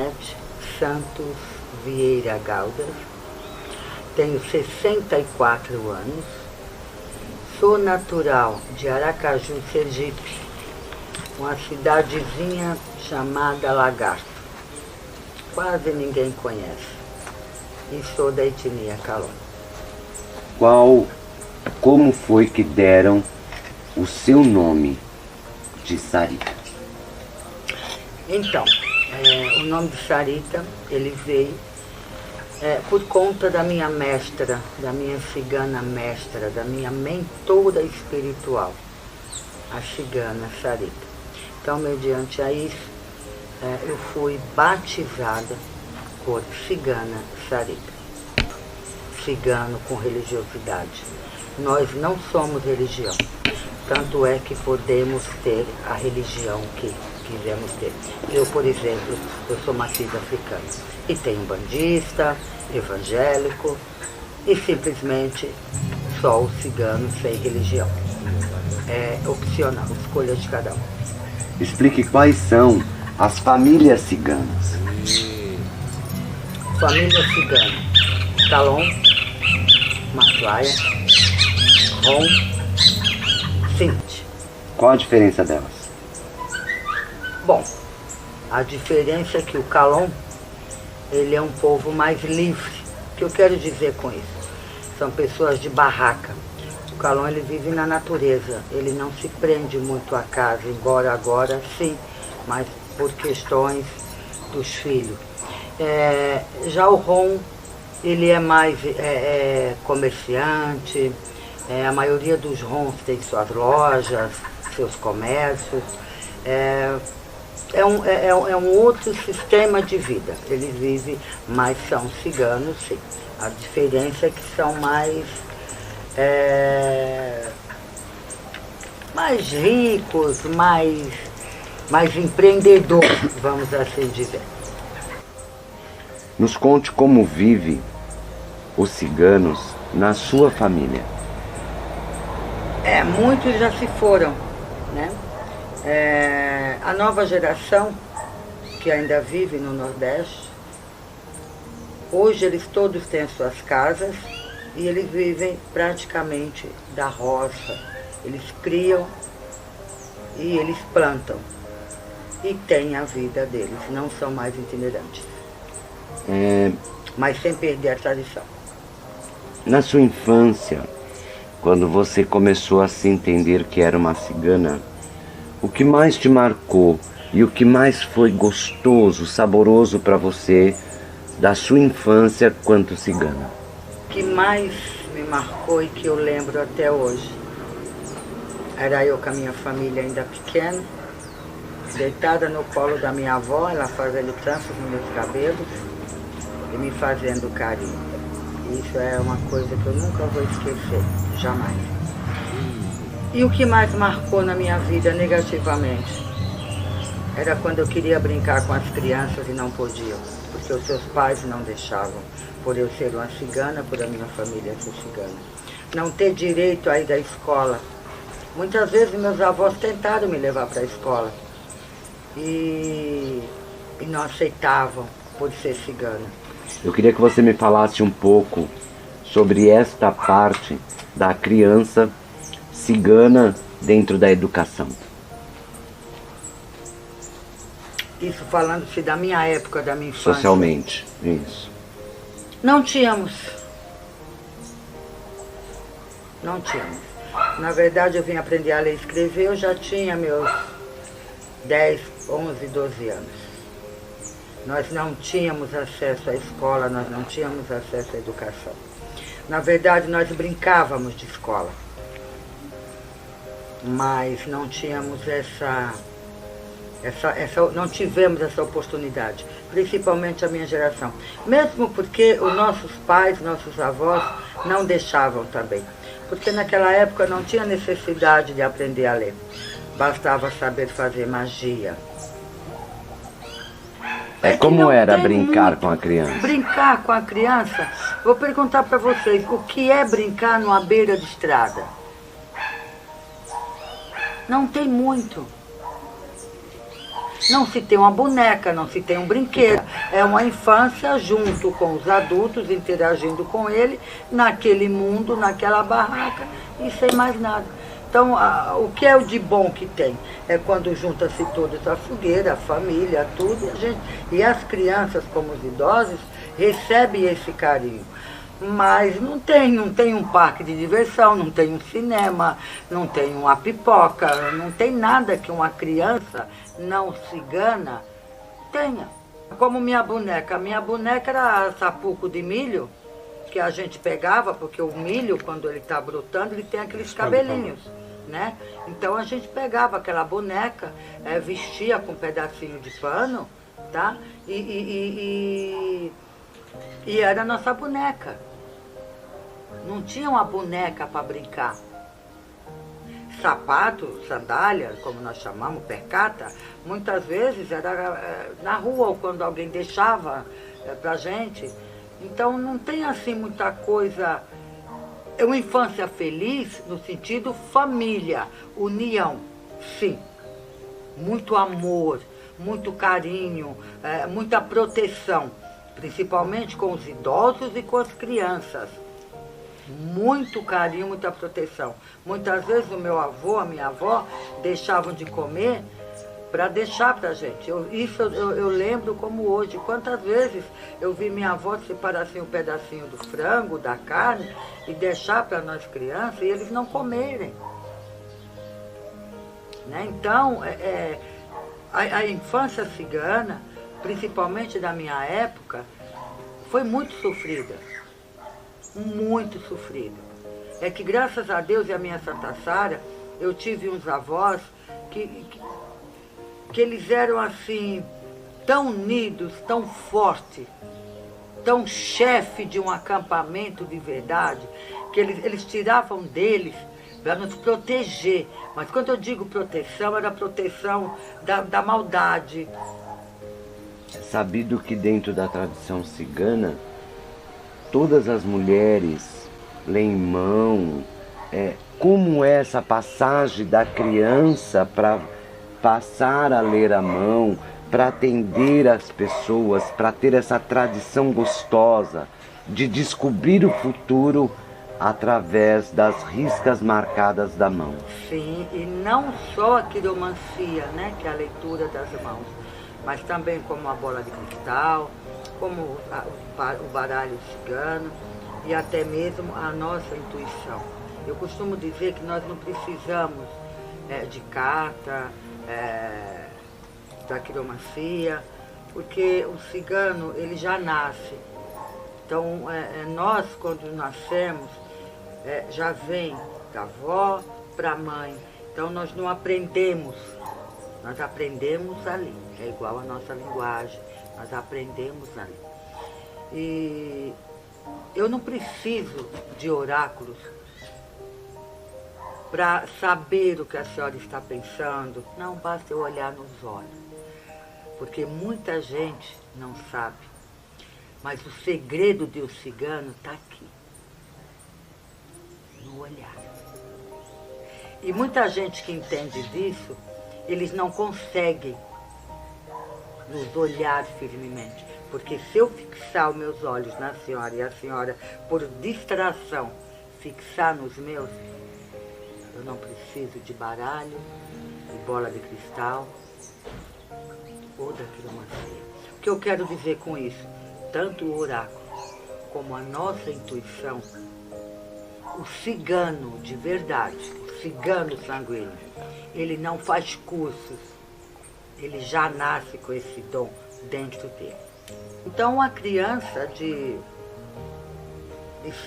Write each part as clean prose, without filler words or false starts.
Elizabeth Santos Vieira Galdas, tenho 64 anos, sou natural de Aracaju, Sergipe, uma cidadezinha chamada Lagarto. Quase ninguém conhece. E sou da etnia Calon. Como foi que deram o seu nome de Sarita? Então, o nome de Sarita, ele veio por conta da minha mestra, da minha cigana mestra, da minha mentora espiritual, a cigana Sarita. Então, mediante a isso, eu fui batizada por cigana Sarita. Cigano com religiosidade. Nós não somos religião, tanto é que podemos ter a religião que quisermos ter. Eu, por exemplo, eu sou matriz africana e tenho bandista, evangélico e simplesmente só o cigano sem religião. É opcional, escolha de cada um. Explique quais são as famílias ciganas. Família cigana: Calon, Matuaia, Rom, Sinti. Qual a diferença delas? Bom, a diferença é que o Calon, ele é um povo mais livre. O que eu quero dizer com isso? São pessoas de barraca. O Calon, ele vive na natureza, ele não se prende muito à casa, embora agora sim, mas por questões dos filhos. Já o Rom, ele é mais comerciante, a maioria dos Roms tem suas lojas, seus comércios. É um outro sistema de vida. Eles vivem, mas são ciganos, sim. A diferença é que são mais ricos, mais empreendedores, vamos assim dizer. Nos conte como vive os ciganos na sua família. Muitos já se foram, né? A nova geração, que ainda vive no Nordeste, hoje eles todos têm as suas casas e eles vivem praticamente da roça. Eles criam e eles plantam e têm a vida deles, não são mais itinerantes. Mas sem perder a tradição. Na sua infância, quando você começou a se entender que era uma cigana, o que mais te marcou e o que mais foi gostoso, saboroso para você da sua infância quanto cigana? O que mais me marcou e que eu lembro até hoje era eu com a minha família ainda pequena, deitada no colo da minha avó, ela fazendo tranças nos meus cabelos e me fazendo carinho. Isso é uma coisa que eu nunca vou esquecer, jamais. E o que mais marcou na minha vida negativamente era quando eu queria brincar com as crianças e não podia, porque os seus pais não deixavam, por eu ser uma cigana, por a minha família ser cigana. Não ter direito a ir à escola. Muitas vezes meus avós tentaram me levar para a escola e não aceitavam por ser cigana. Eu queria que você me falasse um pouco sobre esta parte da criança cigana dentro da educação. Isso falando-se da minha época, da minha infância. Socialmente, isso. Não tínhamos. Na verdade, eu vim aprender a ler e escrever, eu já tinha meus 10, 11, 12 anos. Nós não tínhamos acesso à escola, nós não tínhamos acesso à educação. Na verdade, nós brincávamos de escola, mas não tínhamos não tivemos essa oportunidade, principalmente a minha geração. Mesmo porque os nossos pais, nossos avós não deixavam também. Porque naquela época não tinha necessidade de aprender a ler. Bastava saber fazer magia. Como era brincar com a criança? Brincar com a criança? Vou perguntar para vocês, o que é brincar numa beira de estrada? Não tem muito. Não se tem uma boneca, não se tem um brinquedo. É uma infância junto com os adultos, interagindo com ele, naquele mundo, naquela barraca, e sem mais nada. Então, o que é o de bom que tem? É quando junta-se todos a fogueira, a família, tudo, e as crianças, como os idosos, recebem esse carinho. Mas não tem um parque de diversão, não tem um cinema, não tem uma pipoca, não tem nada que uma criança não cigana tenha. Como minha boneca era sapuco de milho, que a gente pegava, porque o milho, quando ele está brotando, ele tem aqueles cabelinhos, né? Então a gente pegava aquela boneca, vestia com um pedacinho de pano, tá? E era a nossa boneca. Não tinha uma boneca para brincar. Sapato, sandália, como nós chamamos, percata, muitas vezes era na rua ou quando alguém deixava pra gente. Então não tem assim muita coisa. É uma infância feliz no sentido família, união, sim. Muito amor, muito carinho, muita proteção, principalmente com os idosos e com as crianças. Muito carinho, muita proteção. Muitas vezes o meu avô, a minha avó, deixavam de comer para deixar para a gente. Eu lembro como hoje. Quantas vezes eu vi minha avó separar assim um pedacinho do frango, da carne, e deixar para nós crianças, e eles não comerem. Né? Então, a infância cigana, principalmente da minha época, foi muito sofrida. Muito sofrida. É que graças a Deus e a minha Santa Sara, eu tive uns avós que eles eram assim, tão unidos, tão fortes, tão chefe de um acampamento de verdade, que eles tiravam deles para nos proteger. Mas quando eu digo proteção, era proteção da maldade. É sabido que dentro da tradição cigana, todas as mulheres leem mão, como é essa passagem da criança para passar a ler a mão, para atender as pessoas, para ter essa tradição gostosa de descobrir o futuro através das riscas marcadas da mão. Sim, e não só a quiromancia, né, que é a leitura das mãos, mas também como a bola de cristal, como o baralho cigano e até mesmo a nossa intuição. Eu costumo dizer que nós não precisamos de carta, da quiromancia, porque o cigano ele já nasce. Então nós quando nascemos já vem da avó para a mãe. Então nós não aprendemos, nós aprendemos ali. É igual a nossa linguagem. Nós aprendemos ali. E eu não preciso de oráculos para saber o que a senhora está pensando. Não basta eu olhar nos olhos. Porque muita gente não sabe. Mas o segredo de um cigano está aqui. No olhar. E muita gente que entende disso, eles não conseguem nos olhar firmemente. Porque se eu fixar os meus olhos na senhora e a senhora, por distração, fixar nos meus, eu não preciso de baralho, de bola de cristal ou da quiromancia. O que eu quero dizer com isso? Tanto o oráculo como a nossa intuição, o cigano de verdade, o cigano sanguíneo, ele não faz cursos. Ele já nasce com esse dom dentro dele. Então, uma criança de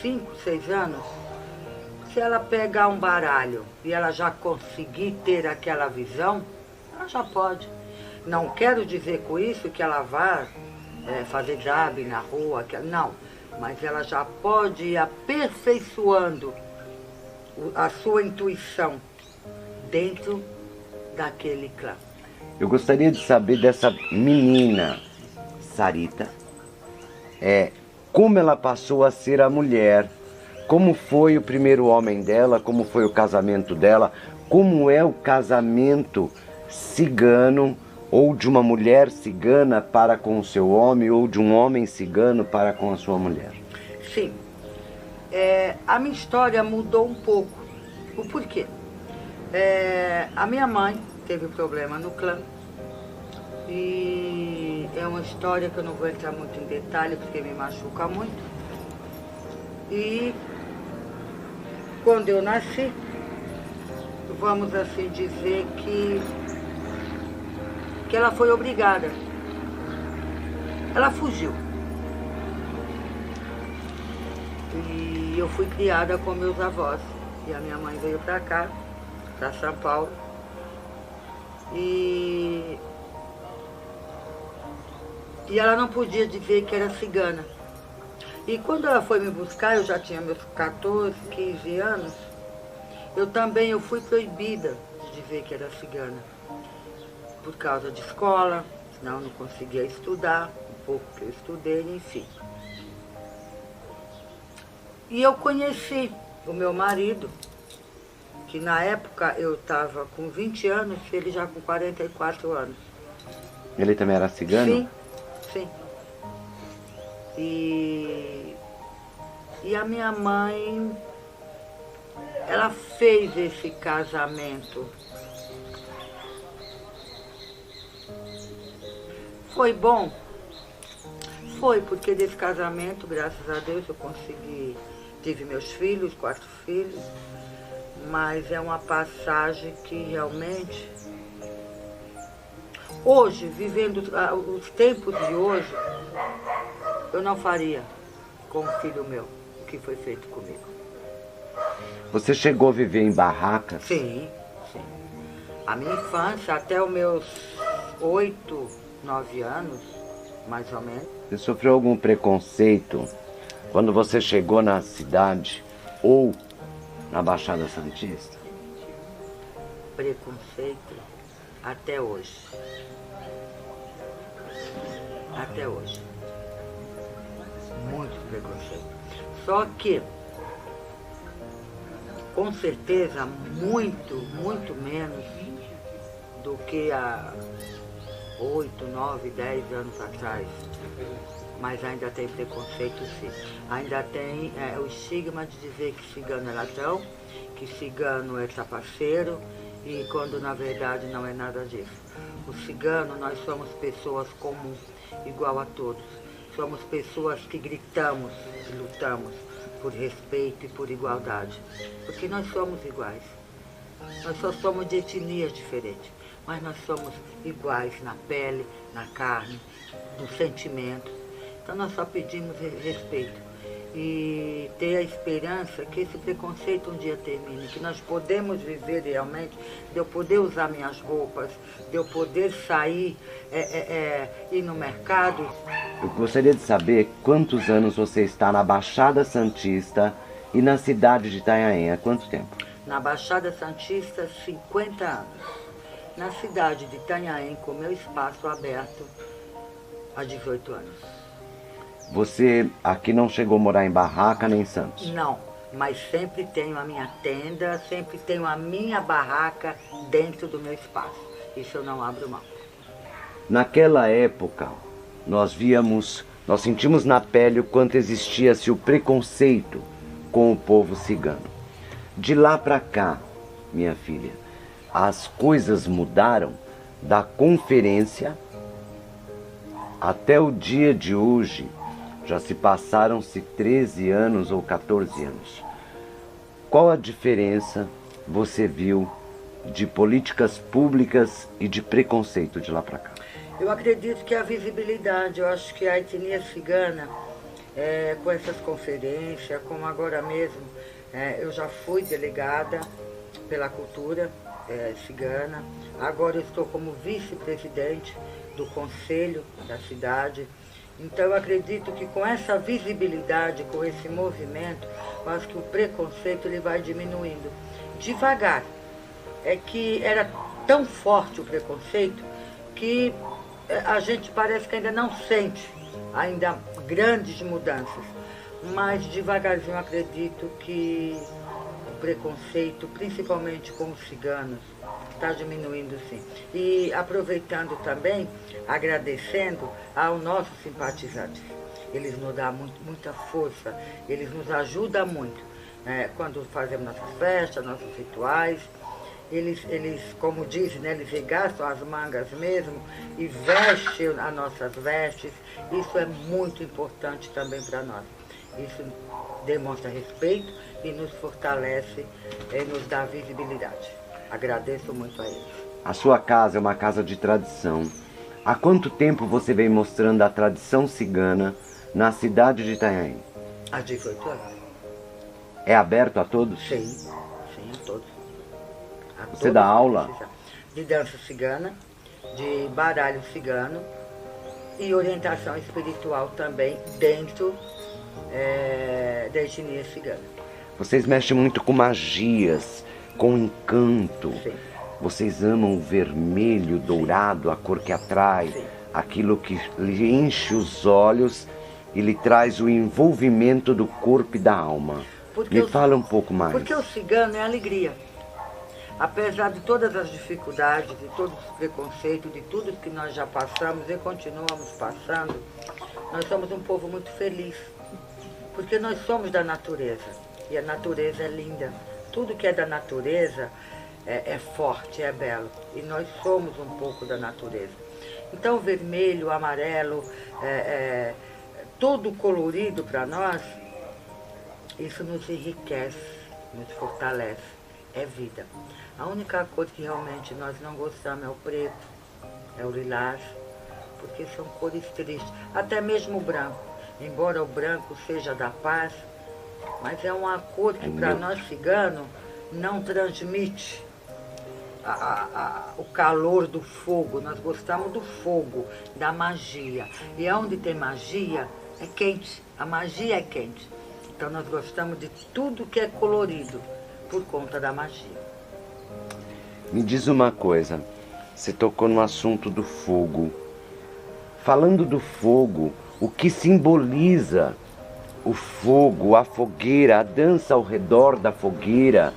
5, 6 anos, se ela pegar um baralho e ela já conseguir ter aquela visão, ela já pode. Não quero dizer com isso que ela vá fazer job na rua, não. Mas ela já pode ir aperfeiçoando a sua intuição dentro daquele clã. Eu gostaria de saber dessa menina, Sarita, como ela passou a ser a mulher, como foi o primeiro homem dela, como foi o casamento dela, como é o casamento cigano ou de uma mulher cigana para com o seu homem, ou de um homem cigano para com a sua mulher? Sim. A minha história mudou um pouco. O porquê? A minha mãe teve problema no clã. E é uma história que eu não vou entrar muito em detalhe, porque me machuca muito. E quando eu nasci, vamos assim dizer que ela foi obrigada. Ela fugiu. E eu fui criada com meus avós. E a minha mãe veio pra cá, pra São Paulo. E ela não podia dizer que era cigana. E quando ela foi me buscar, eu já tinha meus 14, 15 anos, eu fui proibida de dizer que era cigana. Por causa de escola, senão eu não conseguia estudar, um pouco que eu estudei, enfim. E eu conheci o meu marido, que na época eu estava com 20 anos, ele já com 44 anos. Ele também era cigano? Sim, sim. E a minha mãe, ela fez esse casamento. Foi bom? Foi, porque desse casamento, graças a Deus, eu consegui, tive meus filhos, 4 filhos, mas é uma passagem que realmente, hoje, vivendo os tempos de hoje, eu não faria com o filho meu o que foi feito comigo. Você chegou a viver em barracas? Sim, sim. A minha infância, até os meus 8, 9 anos, mais ou menos. Você sofreu algum preconceito quando você chegou na cidade ou na Baixada Santista? Preconceito até hoje. Até hoje. Muito preconceito. Só que, com certeza, muito, muito menos do que há 8, 9, 10 anos atrás. Mas ainda tem preconceito, sim. Ainda tem o estigma de dizer que cigano é ladrão, que cigano é trapaceiro, e quando na verdade não é nada disso. O cigano, nós somos pessoas comuns, igual a todos. Somos pessoas que gritamos e lutamos por respeito e por igualdade. Porque nós somos iguais. Nós só somos de etnias diferentes. Mas nós somos iguais na pele, na carne, no sentimento. Então nós só pedimos respeito. E ter a esperança que esse preconceito um dia termine, que nós podemos viver realmente, de eu poder usar minhas roupas, de eu poder sair, ir no mercado. Eu gostaria de saber quantos anos você está na Baixada Santista e na cidade de Itanhaém. Há quanto tempo? Na Baixada Santista, 50 anos. Na cidade de Itanhaém, com meu espaço aberto, há 18 anos. Você aqui não chegou a morar em barraca nem em Santos? Não, mas sempre tenho a minha tenda, sempre tenho a minha barraca dentro do meu espaço. Isso eu não abro mão. Naquela época, nós sentimos na pele o quanto existia-se o preconceito com o povo cigano. De lá para cá, minha filha, as coisas mudaram da conferência até o dia de hoje. Já se passaram-se 13 anos ou 14 anos. Qual a diferença você viu de políticas públicas e de preconceito de lá para cá? Eu acredito que a visibilidade, eu acho que a etnia cigana, com essas conferências, como agora mesmo, eu já fui delegada pela cultura cigana, agora eu estou como vice-presidente do conselho da cidade. Então eu acredito que com essa visibilidade, com esse movimento, eu acho que o preconceito ele vai diminuindo devagar. É que era tão forte o preconceito que a gente parece que ainda não sente ainda grandes mudanças. Mas devagarzinho eu acredito que o preconceito, principalmente com os ciganos, Está diminuindo, sim. E aproveitando também, agradecendo aos nossos simpatizantes. Eles nos dão muita força, eles nos ajudam muito. Quando fazemos nossas festas, nossos rituais, eles como dizem, né, eles regaçam as mangas mesmo e vestem as nossas vestes. Isso é muito importante também para nós. Isso demonstra respeito e nos fortalece e nos dá visibilidade. Agradeço muito a eles. A sua casa é uma casa de tradição. Há quanto tempo você vem mostrando a tradição cigana na cidade de Itanhaém? Há 18 anos. É aberto a todos? Sim, a todos. Você dá aula? De dança cigana, de baralho cigano e orientação espiritual também dentro da etnia cigana. Vocês mexem muito com magias, com encanto. Sim. Vocês amam o vermelho, dourado, a cor que atrai, sim, aquilo que lhe enche os olhos e lhe traz o envolvimento do corpo e da alma. Me fala um pouco mais. Porque o cigano é alegria. Apesar de todas as dificuldades, de todos os preconceitos, de tudo que nós já passamos e continuamos passando, nós somos um povo muito feliz. Porque nós somos da natureza. E a natureza é linda. Tudo que é da natureza é forte, é belo. E nós somos um pouco da natureza. Então o vermelho, o amarelo, tudo colorido para nós, isso nos enriquece, nos fortalece. É vida. A única cor que realmente nós não gostamos é o preto, é o lilás, porque são cores tristes. Até mesmo o branco. Embora o branco seja da paz, mas é uma cor que para nós ciganos não transmite o calor do fogo. Nós gostamos do fogo, da magia. E onde tem magia é quente. A magia é quente. Então nós gostamos de tudo que é colorido por conta da magia. Me diz uma coisa, você tocou no assunto do fogo. Falando do fogo, o que simboliza o fogo, a fogueira, a dança ao redor da fogueira,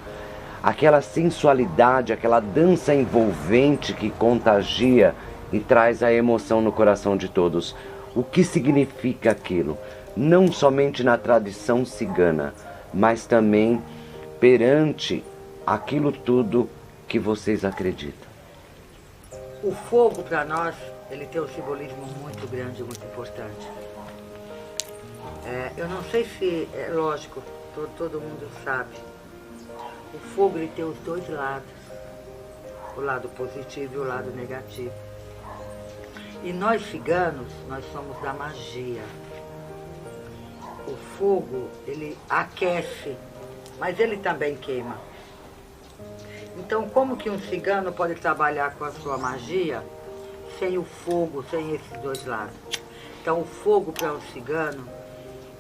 aquela sensualidade, aquela dança envolvente que contagia e traz a emoção no coração de todos. O que significa aquilo? Não somente na tradição cigana, mas também perante aquilo tudo que vocês acreditam. O fogo para nós, ele tem um simbolismo muito grande, muito importante. Eu não sei se é lógico, todo mundo sabe. O fogo ele tem os dois lados, o lado positivo e o lado negativo. E nós ciganos, nós somos da magia. O fogo, ele aquece, mas ele também queima. Então, como que um cigano pode trabalhar com a sua magia sem o fogo, sem esses dois lados? Então, o fogo para um cigano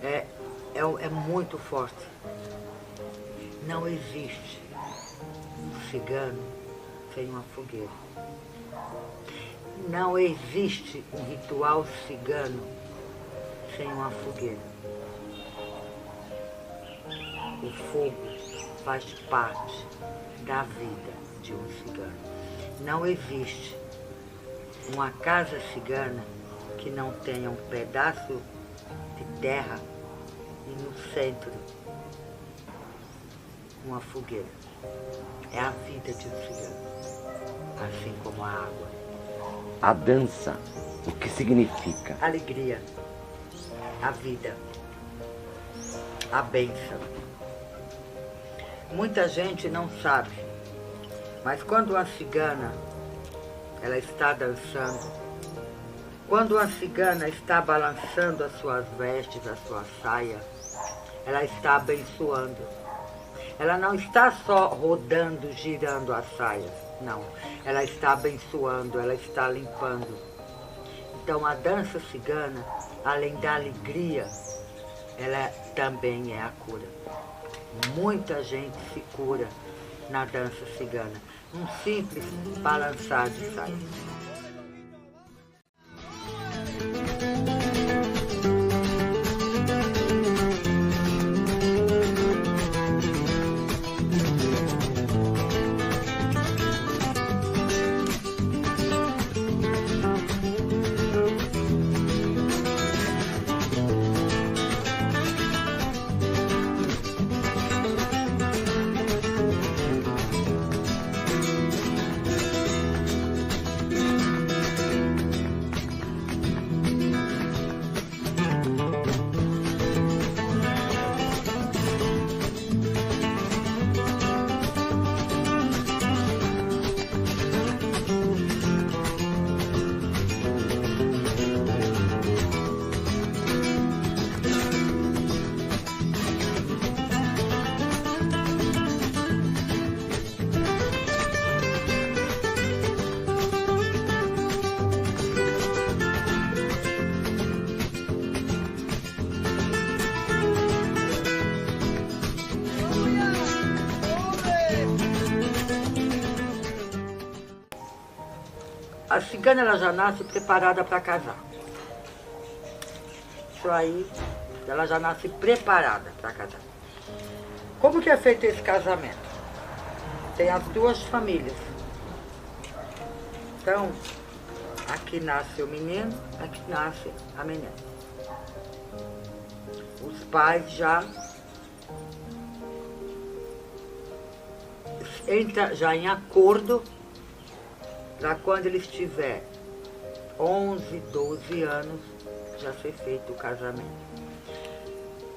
é muito forte. Não existe um cigano sem uma fogueira. Não existe um ritual cigano sem uma fogueira. O fogo faz parte da vida de um cigano. Não existe uma casa cigana que não tenha um pedaço de terra e no centro uma fogueira. É a vida de um cigano, assim como a água. A dança, o que significa? Alegria, a vida, a bênção. Muita gente não sabe, mas quando uma cigana ela está dançando, quando uma cigana está balançando as suas vestes, a sua saia, ela está abençoando. Ela não está só rodando, girando as saias, não. Ela está abençoando, ela está limpando. Então a dança cigana, além da alegria, ela também é a cura. Muita gente se cura na dança cigana. Um simples balançar de saia. A cigana ela já nasce preparada para casar. Isso aí, ela já nasce preparada para casar. Como que é feito esse casamento? Tem as duas famílias. Então, aqui nasce o menino, aqui nasce a menina. Os pais já entram já em acordo para quando eles tiverem 11, 12 anos, já ser feito o casamento.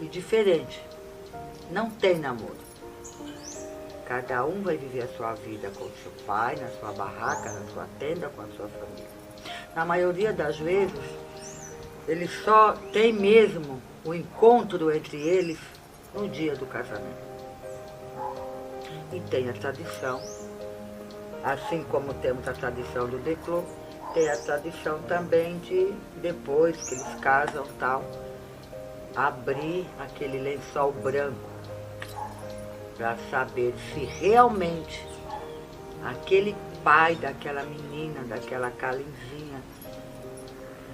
E diferente, não tem namoro. Cada um vai viver a sua vida com o seu pai, na sua barraca, na sua tenda, com a sua família. Na maioria das vezes, eles só têm mesmo o encontro entre eles no dia do casamento. E tem a tradição, assim como temos a tradição do declô, tem a tradição também de, depois que eles casam tal, abrir aquele lençol branco para saber se realmente aquele pai daquela menina, daquela Kalinzinha,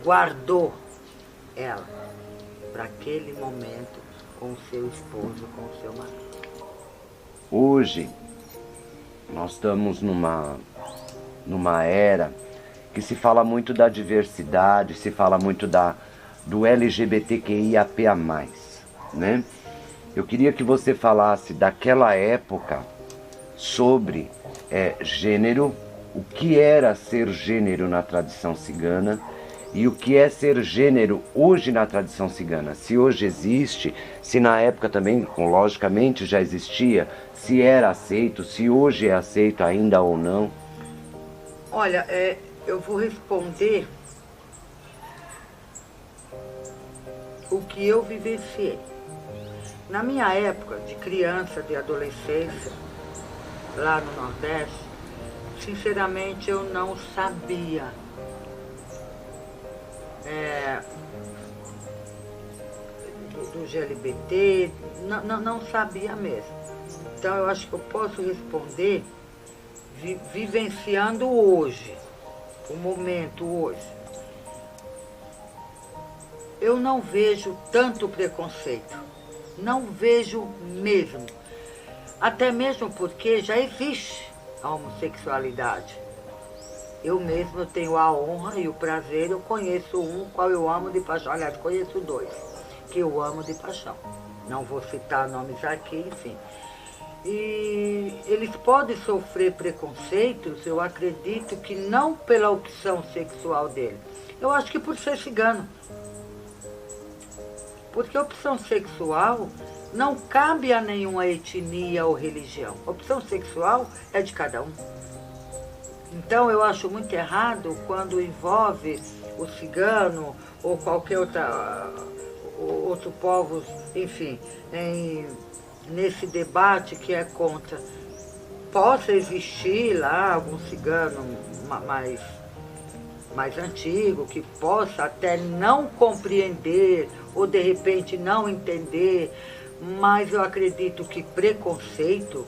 guardou ela para aquele momento com o seu esposo, com o seu marido. Hoje, nós estamos numa era que se fala muito da diversidade, se fala muito do LGBTQIAPA+, né? Eu queria que você falasse daquela época sobre gênero, o que era ser gênero na tradição cigana e o que é ser gênero hoje na tradição cigana. Se hoje existe, se na época também, logicamente, já existia, se era aceito, se hoje é aceito ainda ou não. Olha, eu vou responder o que eu vivenciei. Na minha época, de criança, de adolescência, lá no Nordeste, sinceramente eu não sabia do GLBT, não sabia mesmo. Então eu acho que eu posso responder vivenciando hoje, o momento hoje. Eu não vejo tanto preconceito, não vejo mesmo. Até mesmo porque já existe a homossexualidade. Eu mesmo tenho a honra e o prazer, eu conheço um qual eu amo de paixão. Aliás, conheço dois que eu amo de paixão. Não vou citar nomes aqui, enfim. E eles podem sofrer preconceitos, eu acredito que não pela opção sexual dele. Eu acho que por ser cigano. Porque a opção sexual não cabe a nenhuma etnia ou religião. A opção sexual é de cada um. Então eu acho muito errado quando envolve o cigano ou qualquer outro povo, enfim, nesse debate que é contra. Possa existir lá algum cigano mais antigo, que possa até não compreender ou de repente não entender, mas eu acredito que preconceito,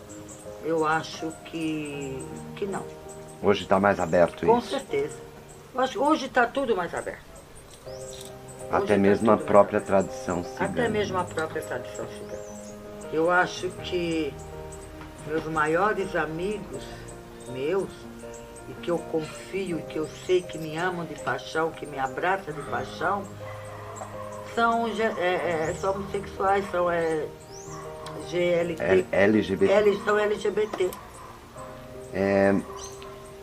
eu acho que não. Hoje está mais aberto Com isso? Com certeza. Eu acho que hoje está tudo mais aberto. Até mesmo a própria tradição cigana. Até mesmo a própria tradição cigana. Eu acho que meus maiores amigos, meus, e que eu confio, e que eu sei que me amam de paixão, que me abraçam de paixão, são homossexuais, são LGBT. São LGBT.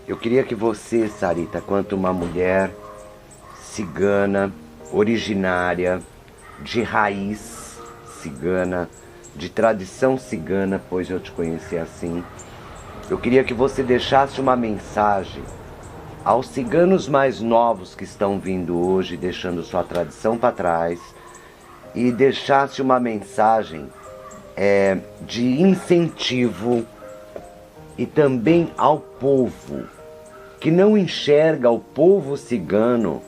Eu queria que você, Sarita, quanto uma mulher cigana, originária, de raiz cigana, de tradição cigana, pois eu te conheci assim, eu queria que você deixasse uma mensagem aos ciganos mais novos que estão vindo hoje, deixando sua tradição para trás, e deixasse uma mensagem de incentivo e também ao povo, que não enxerga o povo cigano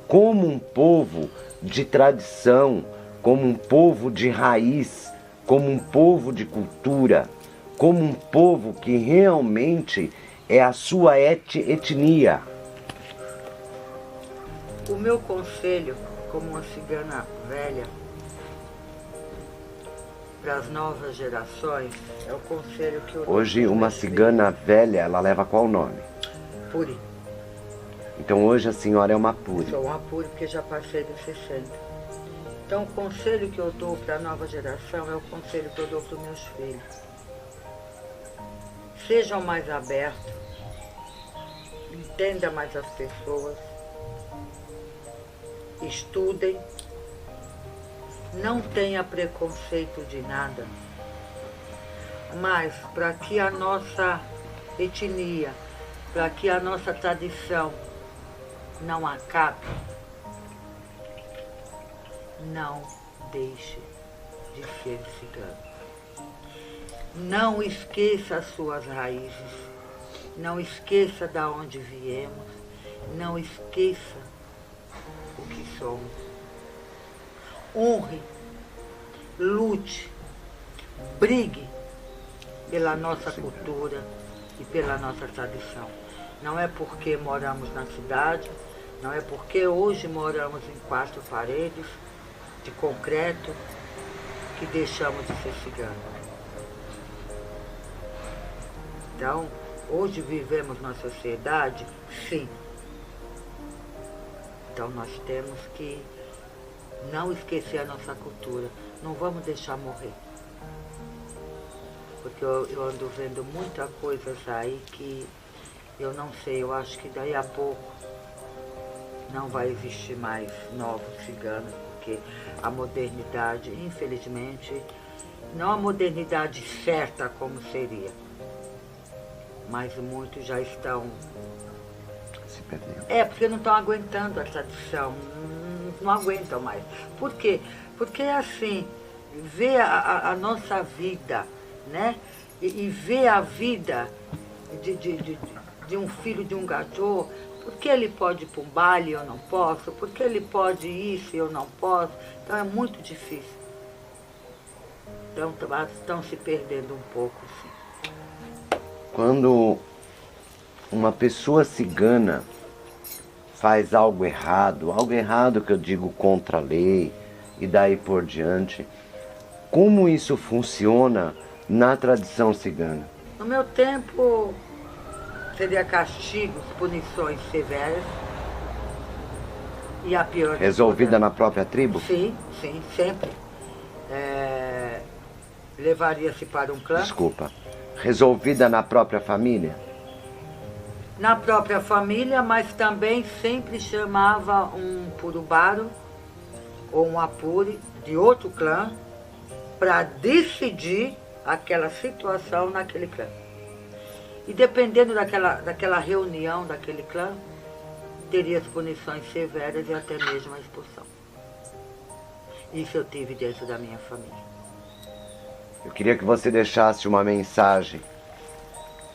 como um povo de tradição, como um povo de raiz, como um povo de cultura, como um povo que realmente é a sua etnia. O meu conselho, como uma cigana velha, para as novas gerações, é o conselho que eu dou. Hoje, uma cigana velha, ela leva qual nome? Puri. Então hoje a senhora é uma Puri. Sou uma Puri porque já passei dos 60. Então o conselho que eu dou para a nova geração é o conselho que eu dou para os meus filhos. Sejam mais abertos, entendam mais as pessoas, estudem, não tenha preconceito de nada, mas para que a nossa etnia, para que a nossa tradição não acabe, não deixe de ser cigano. Não esqueça as suas raízes, não esqueça de onde viemos, não esqueça o que somos. Honre, lute, brigue pela nossa cultura e pela nossa tradição. Não é porque moramos na cidade, não é porque hoje moramos em 4 paredes de concreto que deixamos de ser cigano. Então, hoje vivemos numa sociedade, sim. Então nós temos que não esquecer a nossa cultura. Não vamos deixar morrer. Porque eu ando vendo muita coisa aí que eu não sei, eu acho que daí a pouco não vai existir mais novos ciganos, porque a modernidade, infelizmente, não a modernidade certa como seria, mas muitos já estão se perdendo. Porque não estão aguentando a tradição, não aguentam mais. Por quê? Porque é assim, ver a nossa vida, né? E ver a vida de um filho de um gato, porque ele pode ir para um baile e eu não posso, porque ele pode isso e eu não posso. Então é muito difícil. Então estão se perdendo um pouco, sim. Quando uma pessoa cigana faz algo errado que eu digo contra a lei e daí por diante, como isso funciona na tradição cigana? No meu tempo, seria castigos, punições severas. E a pior... Resolvida na própria tribo? Sim, sim, sempre. Levaria-se para um clã. Desculpa. Resolvida na própria família? Na própria família, mas também sempre chamava um purubaro ou um apure de outro clã para decidir aquela situação naquele clã. E dependendo daquela reunião daquele clã, teria as punições severas e até mesmo a expulsão. Isso eu tive dentro da minha família. Eu queria que você deixasse uma mensagem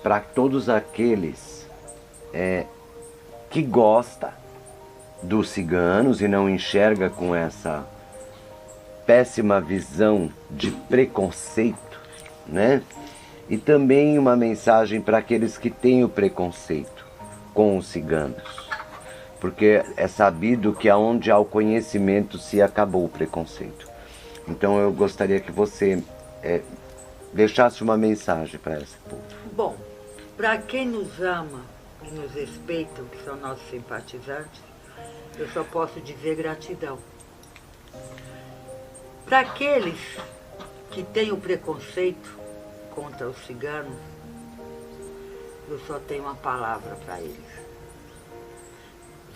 para todos aqueles que gostam dos ciganos e não enxerga com essa péssima visão de preconceito, né? E também uma mensagem para aqueles que têm o preconceito com os ciganos. Porque é sabido que aonde há o conhecimento se acabou o preconceito. Então eu gostaria que você deixasse uma mensagem para esse povo. Bom, para quem nos ama e nos respeita, que são nossos simpatizantes, eu só posso dizer gratidão. Para aqueles que têm o preconceito contra os ciganos, eu só tenho uma palavra para eles.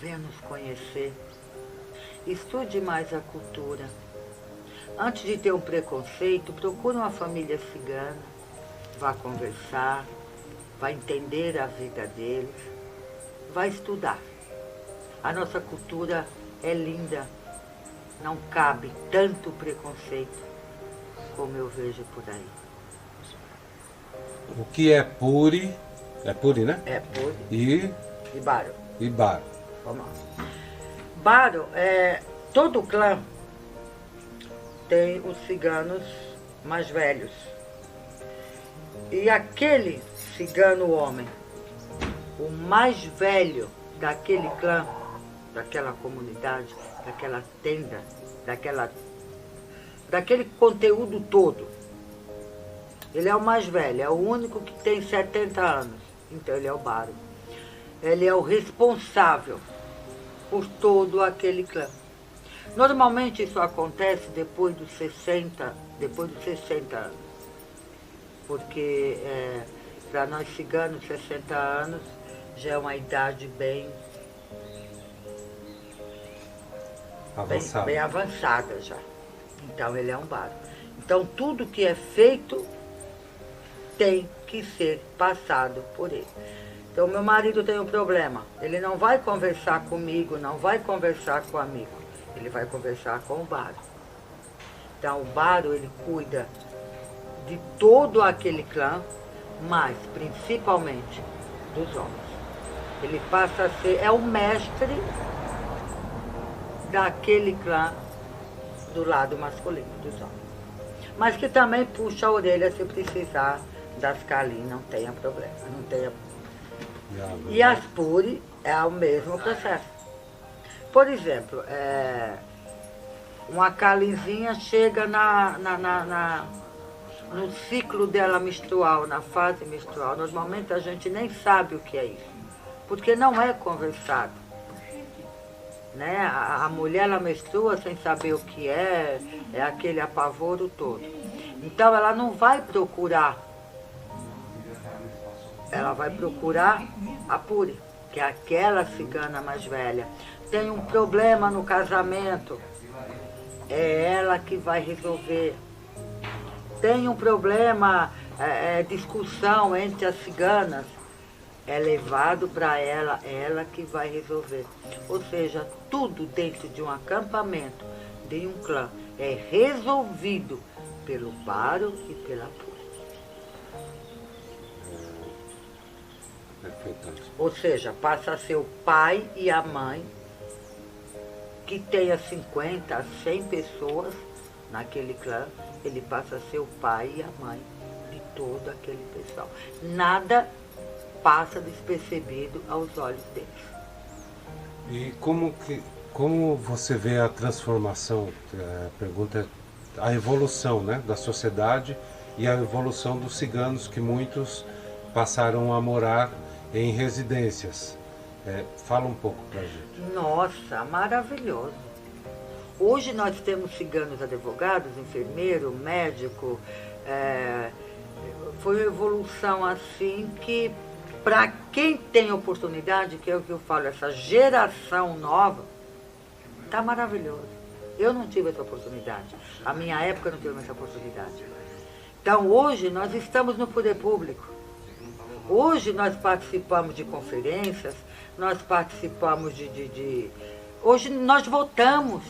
Venha nos conhecer, estude mais a cultura. Antes de ter um preconceito, procure uma família cigana, vá conversar, vá entender a vida deles, vá estudar. A nossa cultura é linda, não cabe tanto preconceito como eu vejo por aí. O que é Puri? É Puri, né? É Puri. E Baro. E Baro. Vamos lá. Baro, todo clã tem os ciganos mais velhos. E aquele cigano homem, o mais velho daquele clã, daquela comunidade, daquela tenda, daquele conteúdo todo. Ele é o mais velho, é o único que tem 70 anos. Então ele é o Baro. Ele é o responsável por todo aquele clã. Normalmente isso acontece depois dos 60 anos. Porque para nós ciganos, 60 anos já é uma idade bem avançada já. Então ele é um Baro. Então tudo que é feito tem que ser passado por ele. Então meu marido tem um problema. Ele não vai conversar comigo, não vai conversar com o amigo. Ele vai conversar com o Baro. Então o Baro, ele cuida de todo aquele clã, mas principalmente dos homens. Ele passa a ser, é o mestre daquele clã do lado masculino, dos homens. Mas que também puxa a orelha se precisar das Kalin, não tenha problema, não tenha. E as Puri é o mesmo processo. Por exemplo, uma Kalinzinha chega no ciclo dela menstrual, na fase menstrual. Normalmente a gente nem sabe o que é isso, porque não é conversado. Né? A mulher, ela menstrua sem saber o que é aquele apavoro todo. Então ela não vai procurar. Ela vai procurar a Puri, que é aquela cigana mais velha. Tem um problema no casamento, é ela que vai resolver. Tem um problema, discussão entre as ciganas, é levado para ela, é ela que vai resolver. Ou seja, tudo dentro de um acampamento, de um clã, é resolvido pelo Baro e pela Puri. Ou seja, passa a ser o pai e a mãe, que tenha 50 a 100 pessoas naquele clã, ele passa a ser o pai e a mãe de todo aquele pessoal. Nada passa despercebido aos olhos deles. E como você vê a transformação, a pergunta é a evolução, né, da sociedade e a evolução dos ciganos, que muitos passaram a morar em residências. Fala um pouco pra gente. Nossa, maravilhoso. Hoje nós temos ciganos advogados, enfermeiro, médico. Foi uma evolução assim que, para quem tem oportunidade, que é o que eu falo, essa geração nova, tá maravilhoso. Eu não tive essa oportunidade. A minha época não teve essa oportunidade. Então hoje nós estamos no poder público. Hoje nós participamos de conferências, nós participamos Hoje nós votamos.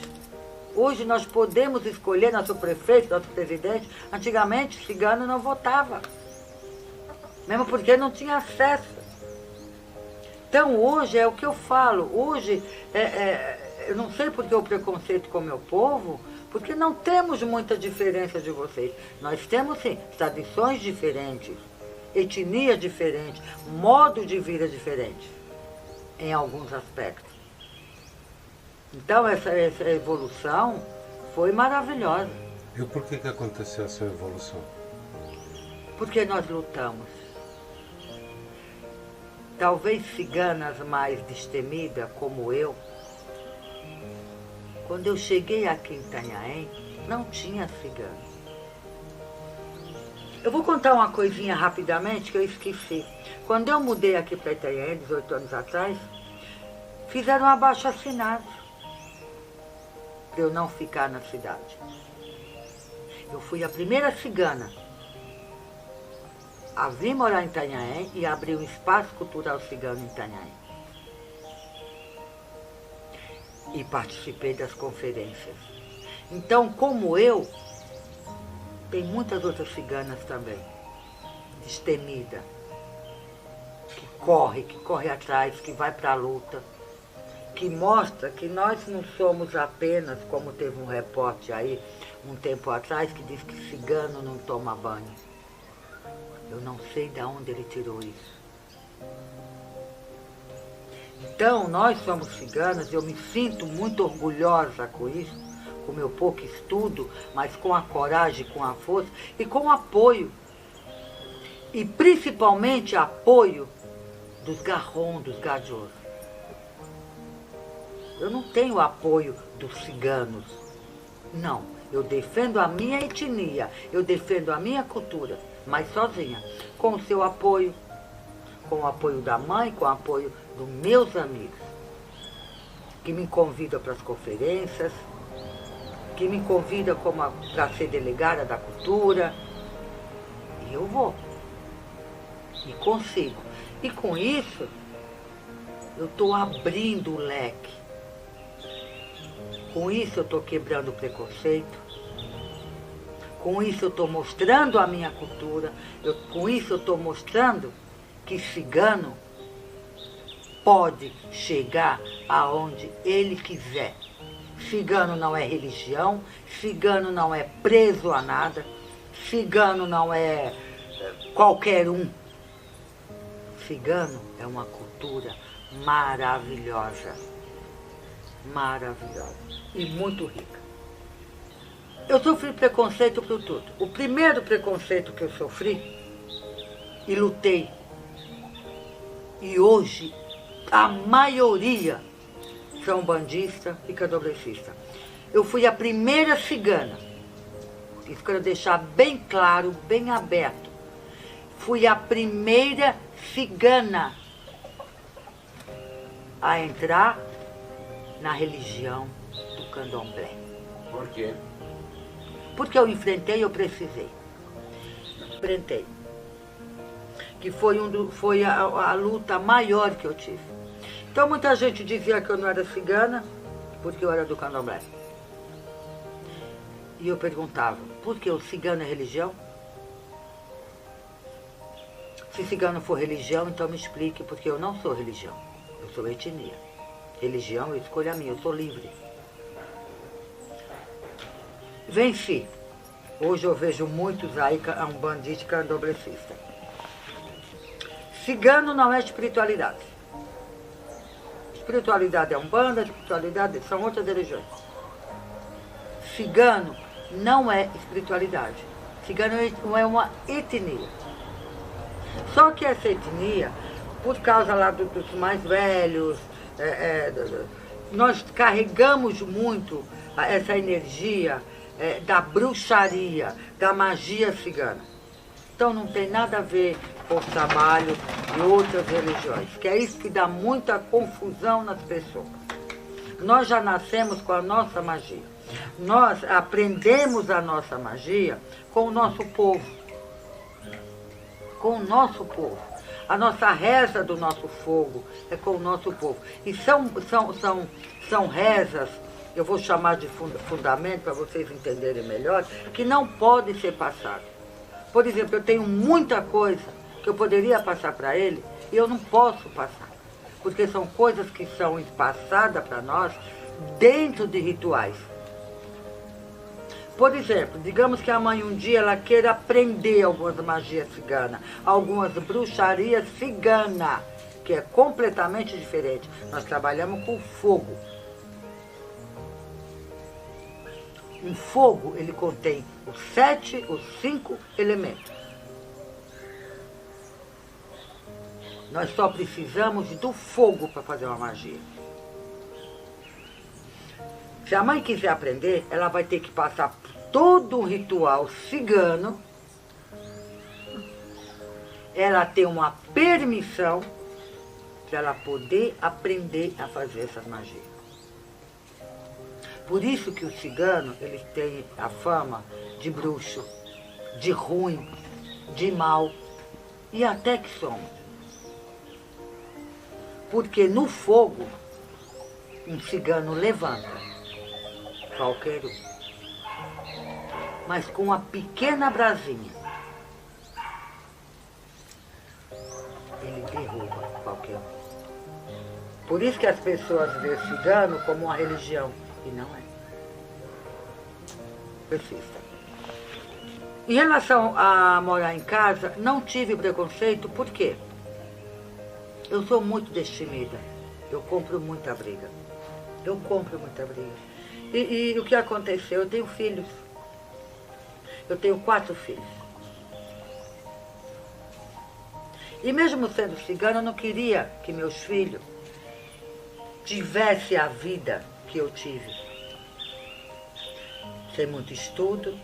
Hoje nós podemos escolher nosso prefeito, nosso presidente. Antigamente, cigano não votava. Mesmo porque não tinha acesso. Então hoje é o que eu falo. Hoje, eu não sei porque o preconceito com o meu povo, porque não temos muita diferença de vocês. Nós temos, sim, tradições diferentes, etnia diferente, modo de vida diferente, em alguns aspectos. Então essa evolução foi maravilhosa. E por que aconteceu essa evolução? Porque nós lutamos. Talvez ciganas mais destemidas, como eu, quando eu cheguei aqui em Itanhaém, não tinha cigano. Eu vou contar uma coisinha rapidamente que eu esqueci. Quando eu mudei aqui para Itanhaém, 18 anos atrás, fizeram um abaixo-assinado para eu não ficar na cidade. Eu fui a primeira cigana a vir morar em Itanhaém e abrir um espaço cultural cigano em Itanhaém. E participei das conferências. Então, como eu, tem muitas outras ciganas também, destemida, que corre atrás, que vai para a luta, que mostra que nós não somos apenas, como teve um repórter aí, um tempo atrás, que diz que cigano não toma banho. Eu não sei de onde ele tirou isso. Então, nós somos ciganos, eu me sinto muito orgulhosa com isso, com o meu pouco estudo, mas com a coragem, com a força e com o apoio. E principalmente apoio dos garrons, dos gajos. Eu não tenho apoio dos ciganos. Não, eu defendo a minha etnia, eu defendo a minha cultura, mas sozinha, com o seu apoio, com o apoio da mãe, com o apoio dos meus amigos, que me convidam para as conferências, que me convidam para ser delegada da cultura. E eu vou. E consigo. E com isso, eu estou abrindo o leque. Com isso eu estou quebrando o preconceito. Com isso eu estou mostrando a minha cultura. Com isso eu estou mostrando que cigano pode chegar aonde ele quiser. Cigano não é religião, cigano não é preso a nada, cigano não é qualquer um. Cigano é uma cultura maravilhosa, maravilhosa e muito rica. Eu sofri preconceito por tudo. O primeiro preconceito que eu sofri e lutei, e hoje a maioria são bandistas e candomblecistas. Eu fui a primeira cigana, isso quero deixar bem claro, bem aberto. Fui a primeira cigana a entrar na religião do candomblé. Por quê? Porque eu enfrentei, eu precisei. Enfrentei. Que foi a luta maior que eu tive. Então muita gente dizia que eu não era cigana, porque eu era do candomblé. E eu perguntava, por que o cigano é religião? Se cigano for religião, então me explique, porque eu não sou religião. Eu sou etnia. Religião, eu escolho a minha, eu sou livre. Venci. Hoje eu vejo muitos aí, um bandista candomblecista. Cigano não é espiritualidade. Espiritualidade é umbanda, espiritualidade são outras religiões. Cigano não é espiritualidade. Cigano é uma etnia. Só que essa etnia, por causa lá dos mais velhos, nós carregamos muito essa energia da bruxaria, da magia cigana. Então não tem nada a ver com o trabalho de outras religiões, que é isso que dá muita confusão nas pessoas. Nós já nascemos com a nossa magia. Nós aprendemos a nossa magia com o nosso povo. Com o nosso povo. A nossa reza do nosso fogo é com o nosso povo. E são rezas, eu vou chamar de fundamento para vocês entenderem melhor, que não podem ser passadas. Por exemplo, eu tenho muita coisa que eu poderia passar para ele e eu não posso passar. Porque são coisas que são passadas para nós dentro de rituais. Por exemplo, digamos que a mãe um dia ela queira aprender algumas magias ciganas, algumas bruxarias ciganas, que é completamente diferente. Nós trabalhamos com fogo. Um fogo, ele contém os 5 elementos. Nós só precisamos do fogo para fazer uma magia. Se a mãe quiser aprender, ela vai ter que passar por todo um ritual cigano. Ela tem uma permissão para ela poder aprender a fazer essas magias. Por isso que o cigano, ele tem a fama de bruxo, de ruim, de mal, e até que somos. Porque no fogo, um cigano levanta, qualquer um. Mas com uma pequena brasinha, ele derruba qualquer um. Por isso que as pessoas veem o cigano como uma religião, e não é. Persista. Em relação a morar em casa, não tive preconceito, por quê? Eu sou muito destemida. Eu compro muita briga. Eu compro muita briga. E o que aconteceu? Eu tenho filhos. Eu tenho 4 filhos. E mesmo sendo cigana, eu não queria que meus filhos tivessem a vida que eu tive. Sem muito estudo.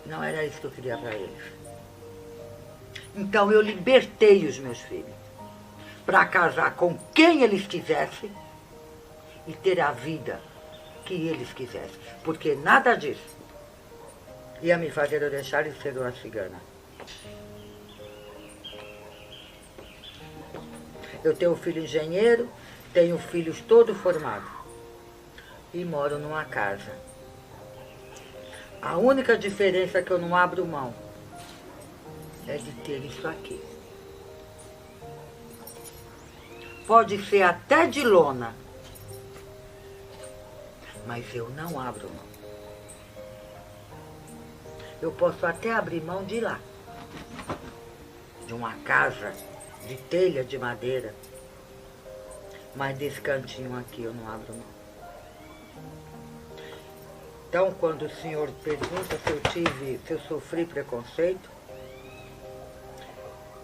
Não era isso que eu queria para eles. Então eu libertei os meus filhos para casar com quem eles quisessem e ter a vida que eles quisessem. Porque nada disso ia me fazer eu deixar de ser uma cigana. Eu tenho um filho engenheiro, tenho filhos todos formados e moro numa casa. A única diferença é que eu não abro mão é de ter isso aqui. Pode ser até de lona, mas eu não abro mão. Eu posso até abrir mão de lá, de uma casa de telha de madeira, mas desse cantinho aqui eu não abro mão. Então, quando o senhor pergunta se eu sofri preconceito,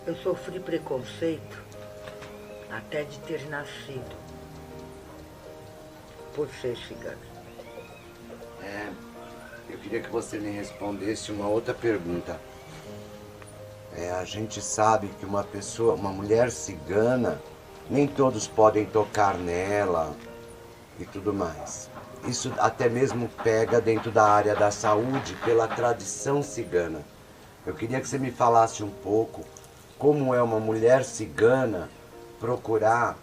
eu sofri preconceito até de ter nascido por ser cigana. Eu queria que você me respondesse uma outra pergunta. A gente sabe que uma mulher cigana, nem todos podem tocar nela e tudo mais. Isso até mesmo pega dentro da área da saúde pela tradição cigana. Eu queria que você me falasse um pouco como é uma mulher cigana procurar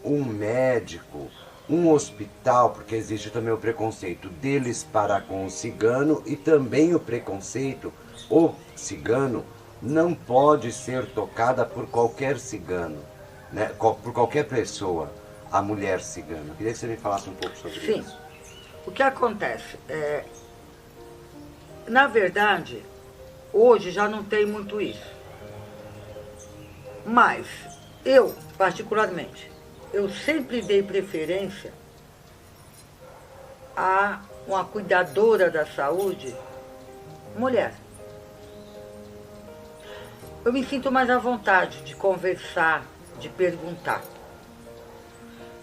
um médico, um hospital, porque existe também o preconceito deles para com o cigano e também o preconceito, o cigano não pode ser tocada por qualquer cigano, né? Por qualquer pessoa, a mulher cigana. Eu queria que você me falasse um pouco sobre isso. Sim. O que acontece? Na verdade, hoje já não tem muito isso. Mas eu, particularmente, eu sempre dei preferência a uma cuidadora da saúde, mulher. Eu me sinto mais à vontade de conversar, de perguntar.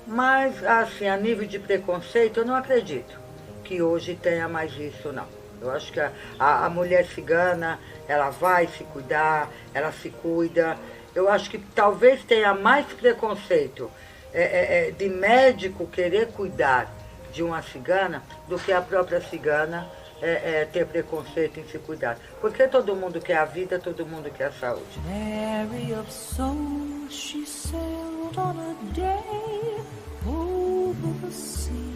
Mas, assim, a nível de preconceito, eu não acredito que hoje tenha mais isso, não. Eu acho que a mulher cigana, ela vai se cuidar, ela se cuida. Eu acho que talvez tenha mais preconceito de médico querer cuidar de uma cigana do que a própria cigana ter preconceito em se cuidar. Porque todo mundo quer a vida, todo mundo quer a saúde. Mary of soul, she sailed on a day over the sea.